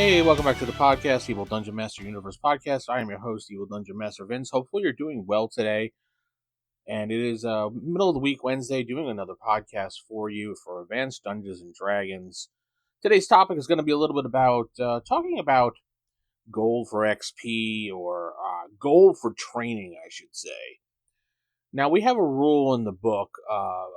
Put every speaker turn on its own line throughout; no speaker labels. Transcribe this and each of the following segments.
Hey, welcome back to the podcast, Evil Dungeon Master Universe Podcast. I am your host, Evil Dungeon Master Vince. Hopefully you're doing well today. And it is middle of the week, Wednesday, doing another podcast for you for Advanced Dungeons and Dragons. Today's topic is going to be a little bit about talking about gold for XP or gold for training, I should say. Now, we have a rule in the book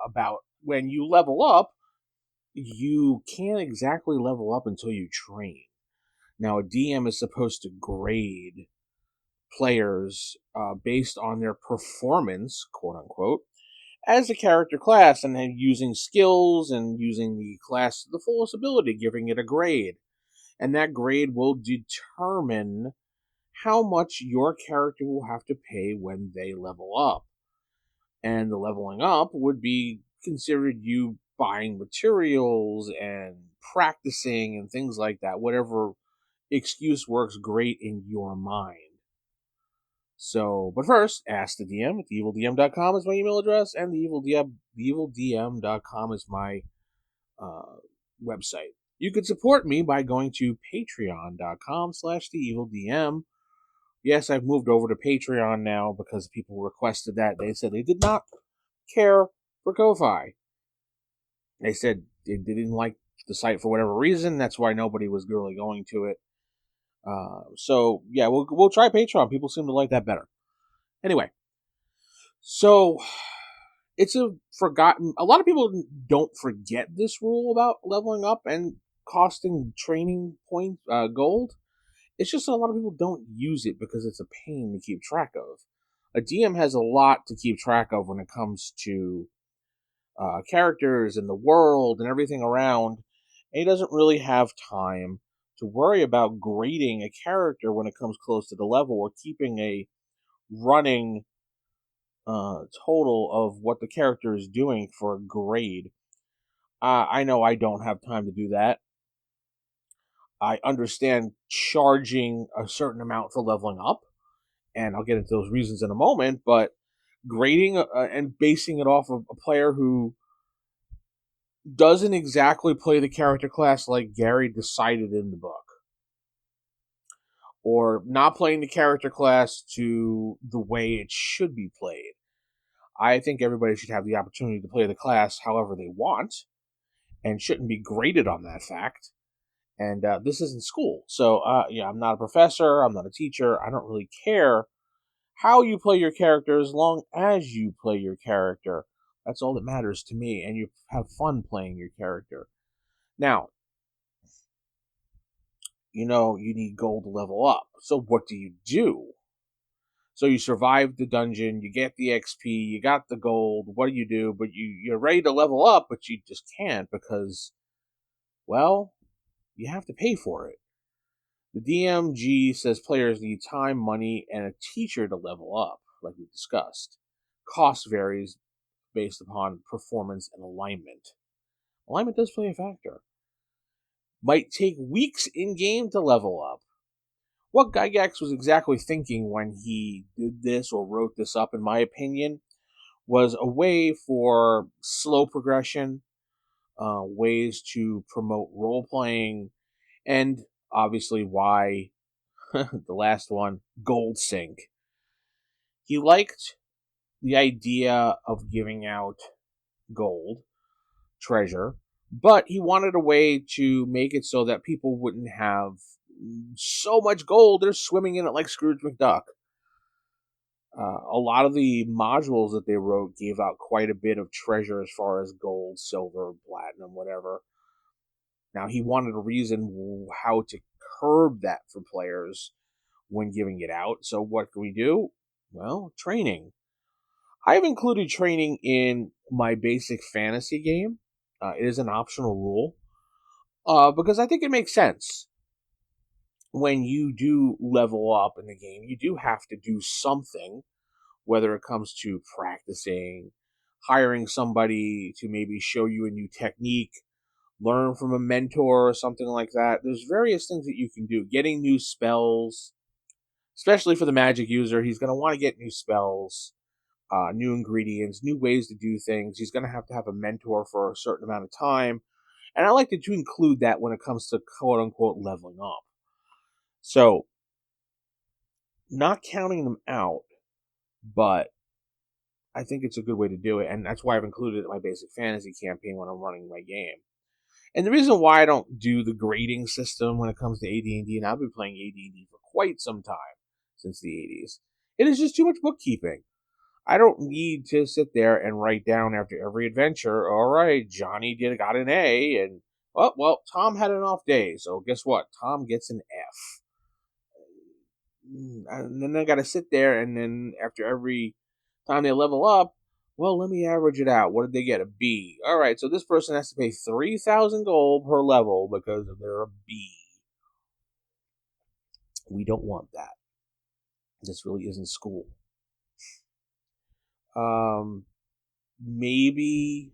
about when you level up, you can't exactly level up until you train. Now, a DM is supposed to grade players based on their performance, quote unquote, as a character class, and then using skills and using the class to the fullest ability, giving it a grade. And that grade will determine how much your character will have to pay when they level up. And the leveling up would be considered you buying materials and practicing and things like that, whatever excuse works great in your mind. So, but first, ask the DM at theevildm.com is my email address, and theevildm.com is my website. You could support me by going to patreon.com/theevildm. Yes, I've moved over to Patreon now because people requested that. They said they did not care for Ko-Fi. They said they didn't like the site for whatever reason. That's why nobody was really going to it. So yeah, we'll try Patreon. People seem to like that better. Anyway, so it's a lot of people don't forget this rule about leveling up and costing training point gold. It's just that a lot of people don't use it because it's a pain to keep track of. A DM has a lot to keep track of when it comes to characters and the world and everything around, and he doesn't really have time to worry about grading a character when it comes close to the level or keeping a running total of what the character is doing for a grade. I know I don't have time to do that. I understand charging a certain amount for leveling up, and I'll get into those reasons in a moment, but grading and basing it off of a player who doesn't exactly play the character class like Gary decided in the book, or not playing the character class to the way it should be played. I think everybody should have the opportunity to play the class however they want and shouldn't be graded on that fact. And this isn't school. So, I'm not a professor. I'm not a teacher. I don't really care how you play your character as long as you play your character. That's all that matters to me. And you have fun playing your character. Now, you need gold to level up. So what do you do? So you survive the dungeon, you get the XP, you got the gold. What do? But you're ready to level up, but you just can't because, well, you have to pay for it. The DMG says players need time, money, and a teacher to level up, like we discussed. Cost varies based upon performance and alignment. Alignment does play a factor. Might take weeks in-game to level up. What Gygax was exactly thinking when he did this or wrote this up, in my opinion, was a way for slow progression, ways to promote role-playing, and obviously why the last one, gold sync. He liked the idea of giving out gold, treasure, but he wanted a way to make it so that people wouldn't have so much gold they're swimming in it like Scrooge McDuck. A lot of the modules that they wrote gave out quite a bit of treasure as far as gold, silver, platinum, whatever. Now, he wanted a reason how to curb that for players when giving it out. So what can we do? Well, training. I've included training in my basic fantasy game. It is an optional rule because I think it makes sense. When you do level up in the game, you do have to do something, whether it comes to practicing, hiring somebody to maybe show you a new technique, learn from a mentor or something like that. There's various things that you can do. Getting new spells, especially for the magic user, he's going to want to get new spells, new ingredients, new ways to do things. He's going to have a mentor for a certain amount of time. And I like to include that when it comes to quote unquote leveling up. So, not counting them out, but I think it's a good way to do it, and that's why I've included it in my basic fantasy campaign when I'm running my game. And the reason why I don't do the grading system when it comes to AD&D, and I've been playing AD&D for quite some time, since the 80s, it is just too much bookkeeping. I don't need to sit there and write down after every adventure, all right, Johnny got an A, and, oh, well, Tom had an off day, so guess what? Tom gets an F. And then I got to sit there, and then after every time they level up, well, let me average it out. What did they get? A B. All right, so this person has to pay 3,000 gold per level because they're a B. We don't want that. This really isn't school. Maybe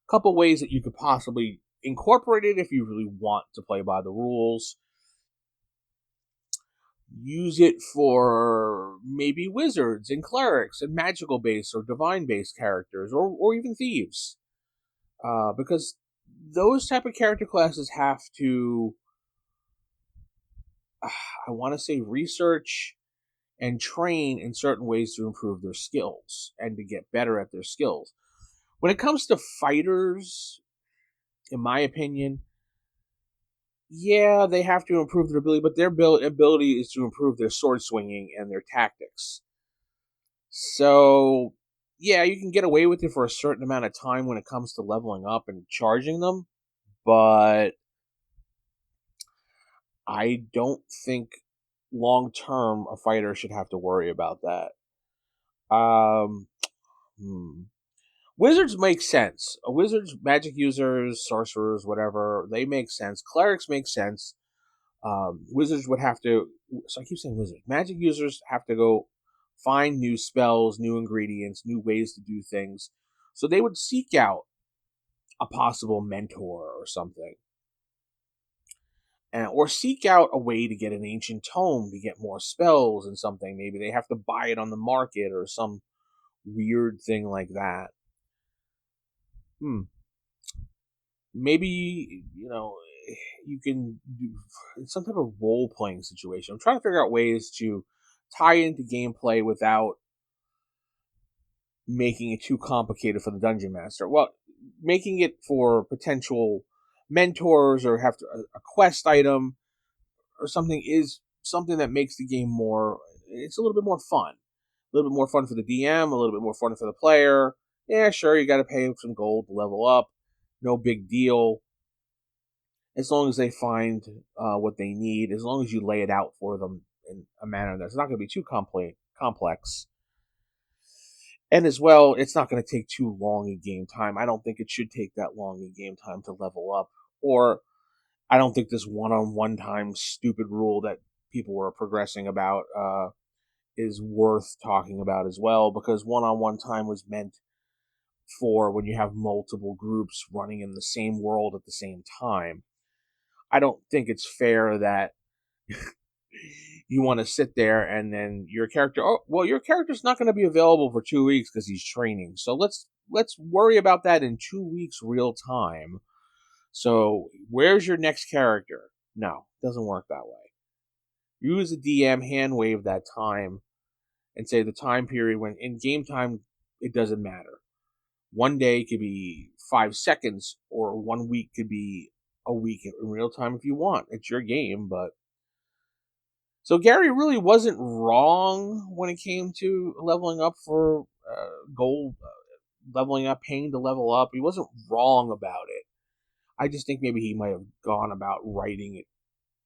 a couple ways that you could possibly incorporate it if you really want to play by the rules. Use it for maybe wizards and clerics and magical based or divine based characters, or even thieves, because those type of character classes have to, I want to say, research and train in certain ways to improve their skills and to get better at their skills. When it comes to fighters, in my opinion, yeah, they have to improve their ability, but their ability is to improve their sword swinging and their tactics. So, yeah, you can get away with it for a certain amount of time when it comes to leveling up and charging them, but I don't think long term a fighter should have to worry about that. Hmm. Wizards make sense. Wizards, magic users, sorcerers, whatever, they make sense. Clerics make sense. Wizards would have to. So I keep saying wizards. Magic users have to go find new spells, new ingredients, new ways to do things. So they would seek out a possible mentor or something, or seek out a way to get an ancient tome to get more spells and something. Maybe they have to buy it on the market or some weird thing like that. Maybe, you can do some type of role playing situation. I'm trying to figure out ways to tie into gameplay without making it too complicated for the dungeon master. Well, making it for potential mentors or have to, a quest item or something is something that makes the game more. It's a little bit more fun. A little bit more fun for the DM, a little bit more fun for the player. Yeah, sure, you got to pay some gold to level up. No big deal. As long as they find what they need, as long as you lay it out for them in a manner that's not going to be too complex. And as well, it's not going to take too long in game time. I don't think it should take that long in game time to level up. Or I don't think this one-on-one time stupid rule that people were progressing about is worth talking about as well, because one-on-one time was meant for when you have multiple groups running in the same world at the same time. I don't think it's fair that you want to sit there and then your character, oh, well, your character's not going to be available for 2 weeks because he's training. So let's worry about that in 2 weeks real time. So where's your next character? No, it doesn't work that way. Use the DM, hand wave that time, and say the time period when in game time it doesn't matter. One day could be 5 seconds, or 1 week could be a week in real time if you want. It's your game, but so Gary really wasn't wrong when it came to leveling up for gold, leveling up, paying to level up. He wasn't wrong about it. I just think maybe he might have gone about writing it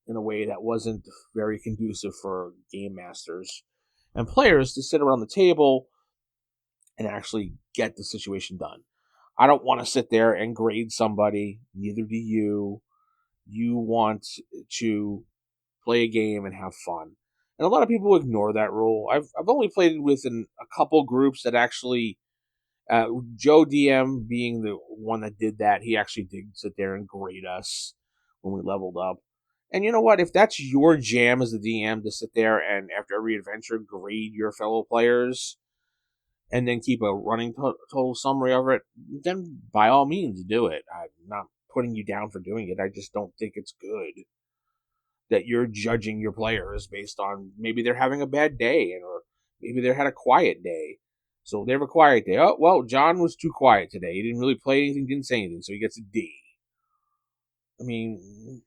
in a way that wasn't very conducive for game masters and players to sit around the table and actually get the situation done. I don't want to sit there and grade somebody, neither do you. You want to play a game and have fun. And a lot of people ignore that rule. I've only played with a couple groups that actually, Joe DM being the one that did that, he actually did sit there and grade us when we leveled up. And you know what? If that's your jam as the DM to sit there and after every adventure grade your fellow players and then keep a running total summary of it, then by all means do it. I'm not putting you down for doing it. I just don't think it's good. that you're judging your players based on maybe they're having a bad day, or maybe they had a quiet day. So they have a quiet day. Oh, well, John was too quiet today. He didn't really play anything, didn't say anything, so he gets a D. I mean,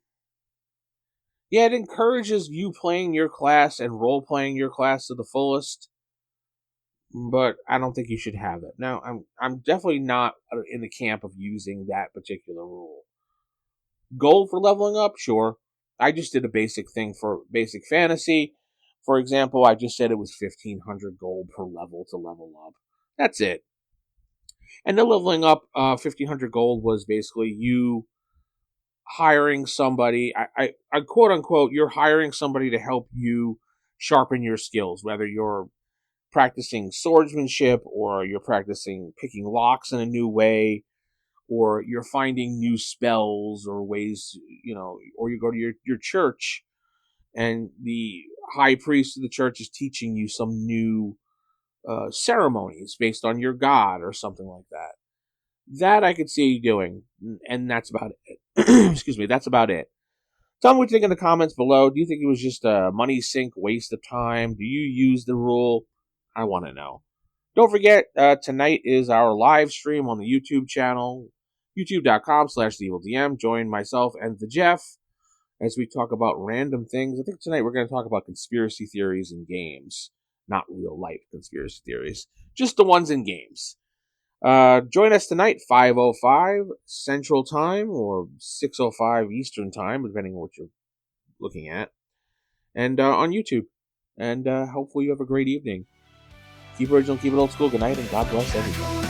yeah, it encourages you playing your class and role playing your class to the fullest, but I don't think you should have it. Now, I'm definitely not in the camp of using that particular rule. Gold for leveling up, sure. I just did a basic thing for basic fantasy. For example, I just said it was 1,500 gold per level to level up. That's it. And the leveling up 1,500 gold was basically you hiring somebody. I quote unquote, you're hiring somebody to help you sharpen your skills, whether you're practicing swordsmanship, or you're practicing picking locks in a new way, or you're finding new spells or ways, or you go to your church and the high priest of the church is teaching you some new ceremonies based on your god or something like that. That I could see you doing, and that's about it. Excuse me, that's about it. Tell me what you think in the comments below. Do you think it was just a money sink waste of time? Do you use the rule? I want to know. Don't forget, tonight is our live stream on the YouTube channel, youtube.com/TheEvilDM. Join myself and the Jeff as we talk about random things. I think tonight we're going to talk about conspiracy theories in games, not real life conspiracy theories, just the ones in games. Join us tonight, 5:05 Central Time or 6:05 Eastern Time, depending on what you're looking at, and on YouTube. And hopefully you have a great evening. Keep it original, keep it old school. Good night, and God bless everyone.